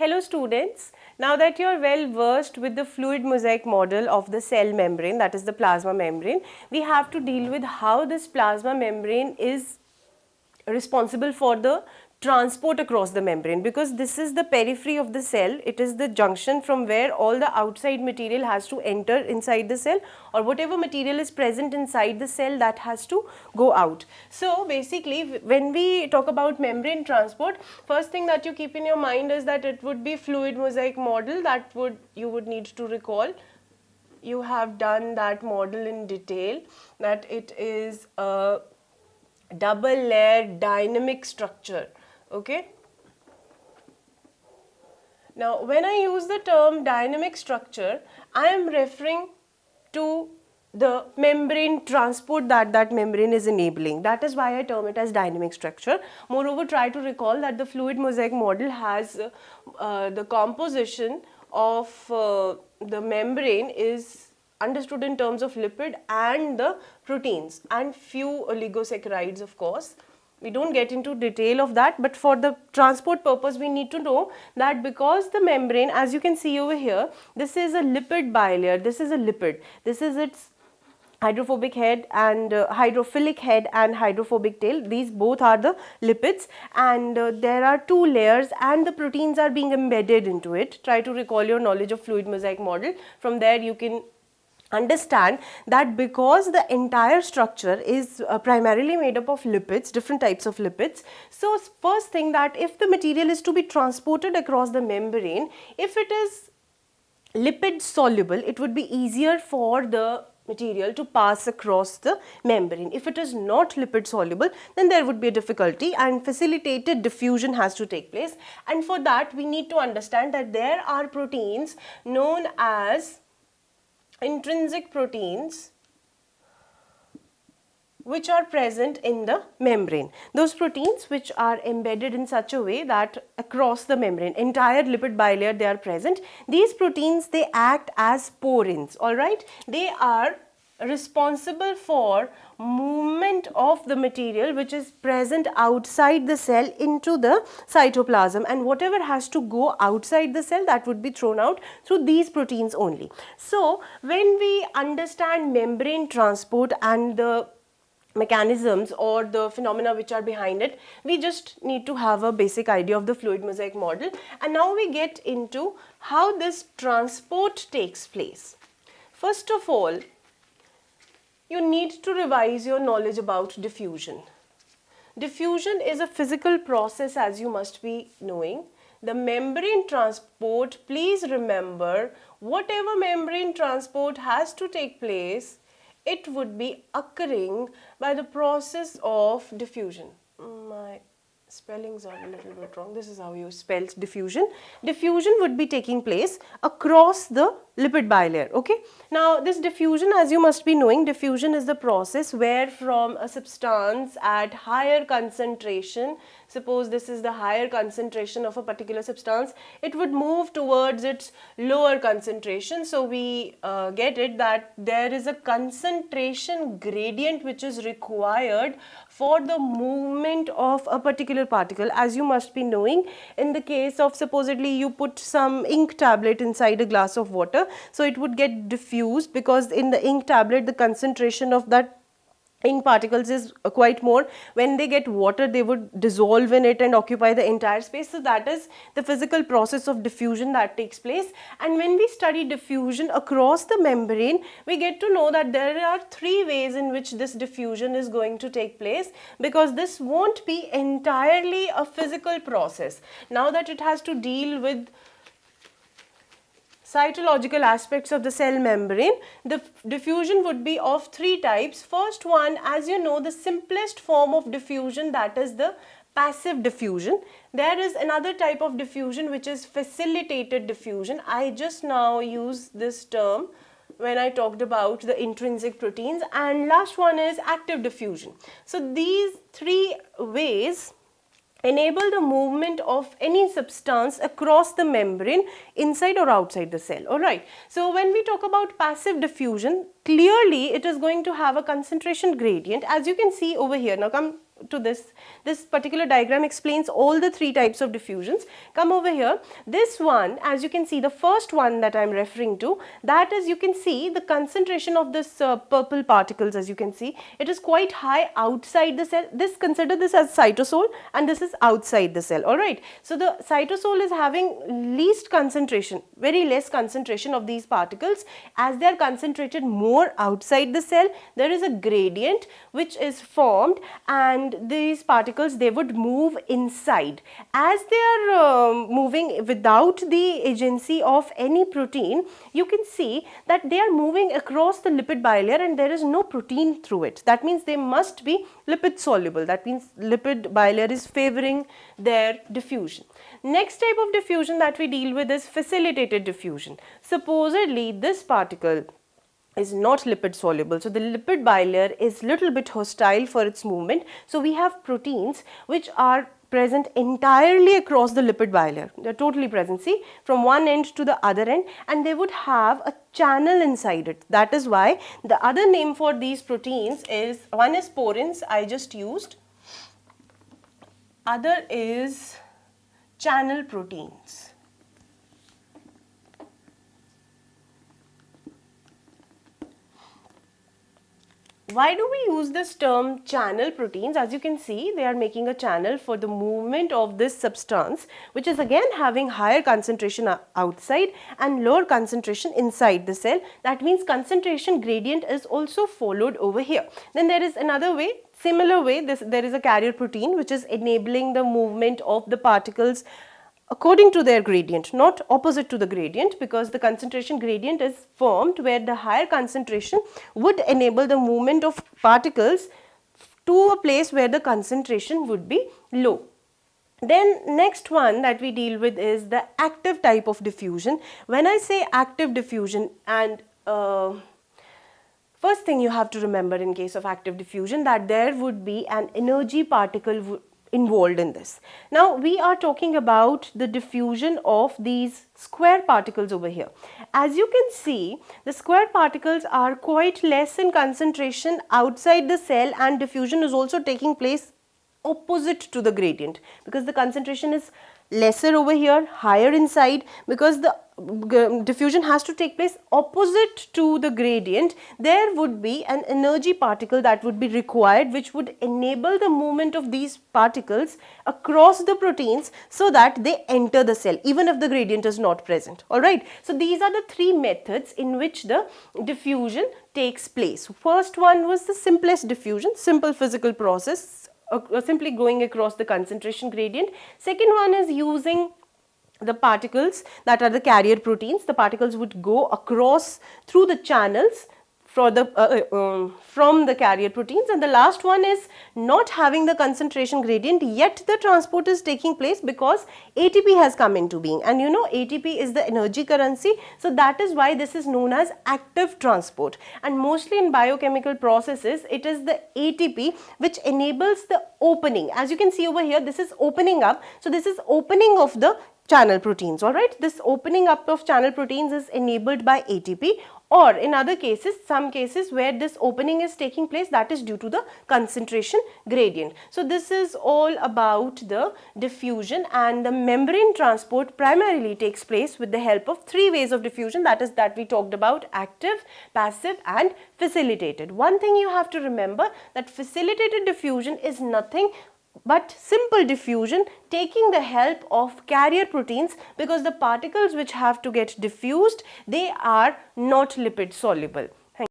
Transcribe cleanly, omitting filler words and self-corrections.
Hello students, now that you are well versed with the fluid mosaic model of the cell membrane, that is the plasma membrane, we have to deal with how this plasma membrane is responsible for the transport across the membrane, because this is the periphery of the cell. It is the junction from where all the outside material has to enter inside the cell, or whatever material is present inside the cell that has to go out. So basically when we talk about membrane transport, first thing that you keep in your mind is that it would be fluid mosaic model that you would need to recall. You have done that model in detail, that it is a double layer dynamic structure. Okay. Now when I use the term dynamic structure, I am referring to the membrane transport that membrane is enabling. That is why I term it as dynamic structure. Moreover, try to recall that the fluid mosaic model has the composition of the membrane is understood in terms of lipid and the proteins and few oligosaccharides, of course. We don't get into detail of that, but for the transport purpose we need to know that because the membrane, as you can see over here, this is a lipid bilayer, this is a lipid, this is its hydrophobic head and hydrophilic head and hydrophobic tail. These both are the lipids, and there are two layers and the proteins are being embedded into it. Try to recall your knowledge of fluid mosaic model. From there you can understand that because the entire structure is primarily made up of lipids, different types of lipids. So first thing, that if the material is to be transported across the membrane, if it is lipid soluble, it would be easier for the material to pass across the membrane. If it is not lipid soluble, then there would be a difficulty and facilitated diffusion has to take place. And for that we need to understand that there are proteins known as intrinsic proteins which are present in the membrane. Those proteins which are embedded in such a way that across the membrane, entire lipid bilayer, they are present. These proteins, they act as porins, alright. They are responsible for movement of the material which is present outside the cell into the cytoplasm, and whatever has to go outside the cell, that would be thrown out through these proteins only. So when we understand membrane transport and the mechanisms or the phenomena which are behind it, we just need to have a basic idea of the fluid mosaic model. And now we get into how this transport takes place. First of all, you need to revise your knowledge about diffusion. Diffusion is a physical process, as you must be knowing. The membrane transport, please remember, whatever membrane transport has to take place, it would be occurring by the process of diffusion. My spellings are a little bit wrong. This is how you spell diffusion. Diffusion would be taking place across the lipid bilayer. Okay. Now this diffusion, as you must be knowing, diffusion is the process where from a substance at higher concentration, suppose this is the higher concentration of a particular substance, it would move towards its lower concentration. So we get it that there is a concentration gradient which is required for the movement of a particular particle. As you must be knowing, in the case of supposedly you put some ink tablet inside a glass of water, so it would get diffused because in the ink tablet the concentration of that ink particles is quite more. When they get water, they would dissolve in it and occupy the entire space. So that is the physical process of diffusion that takes place. And when we study diffusion across the membrane, we get to know that there are three ways in which this diffusion is going to take place, because this won't be entirely a physical process. Now that it has to deal with cytological aspects of the cell membrane, the diffusion would be of three types. First one, as you know, the simplest form of diffusion, that is the passive diffusion. There is another type of diffusion which is facilitated diffusion. I just now used this term when I talked about the intrinsic proteins. And last one is active diffusion. So these three ways enable the movement of any substance across the membrane inside or outside the cell. Alright. So when we talk about passive diffusion, clearly it is going to have a concentration gradient, as you can see over here. Now come to this. This particular diagram explains all the three types of diffusions. Come over here. This one, as you can see, the first one that I am referring to, that is, you can see the concentration of this purple particles, as you can see, it is quite high outside the cell. Consider this as cytosol, and this is outside the cell. Alright. So the cytosol is having least concentration, very less concentration of these particles. As they are concentrated more outside the cell, there is a gradient which is formed, and these particles, they would move inside. As they are moving without the agency of any protein, you can see that they are moving across the lipid bilayer and there is no protein through it. That means they must be lipid soluble. That means lipid bilayer is favoring their diffusion. Next type of diffusion that we deal with is facilitated diffusion. Supposedly this particle is not lipid soluble, so the lipid bilayer is little bit hostile for its movement. So we have proteins which are present entirely across the lipid bilayer. They are totally present, see, from one end to the other end, and they would have a channel inside it. That is why the other name for these proteins is, one is porins, I just used, other is channel proteins. Why do we use this term channel proteins? As you can see, they are making a channel for the movement of this substance, which is again having higher concentration outside and lower concentration inside the cell. That means concentration gradient is also followed over here. Then there is another way, similar way, there is a carrier protein which is enabling the movement of the particles according to their gradient, not opposite to the gradient, because the concentration gradient is formed where the higher concentration would enable the movement of particles to a place where the concentration would be low. Then next one that we deal with is the active type of diffusion. When I say active diffusion, and first thing you have to remember in case of active diffusion, that there would be an energy particle involved in this. Now we are talking about the diffusion of these square particles over here. As you can see, the square particles are quite less in concentration outside the cell, and diffusion is also taking place opposite to the gradient, because the concentration is lesser over here, higher inside, because the diffusion has to take place opposite to the gradient. There would be an energy particle that would be required, which would enable the movement of these particles across the proteins so that they enter the cell even if the gradient is not present. Alright, so these are the three methods in which the diffusion takes place. First one was the simplest diffusion, simple physical process, simply going across the concentration gradient. Second one is using the particles that are the carrier proteins. The particles would go across through the channels for the, from the carrier proteins. And the last one is not having the concentration gradient, yet the transport is taking place because ATP has come into being, and you know ATP is the energy currency. So that is why this is known as active transport, and mostly in biochemical processes it is the ATP which enables the opening. As you can see over here, this is opening up, so this is opening of the channel proteins. Alright, this opening up of channel proteins is enabled by ATP, or in other cases, some cases where this opening is taking place, that is due to the concentration gradient. So this is all about the diffusion, and the membrane transport primarily takes place with the help of three ways of diffusion, that is that we talked about: active, passive and facilitated. One thing you have to remember, that facilitated diffusion is nothing but simple diffusion taking the help of carrier proteins, because the particles which have to get diffused, they are not lipid soluble.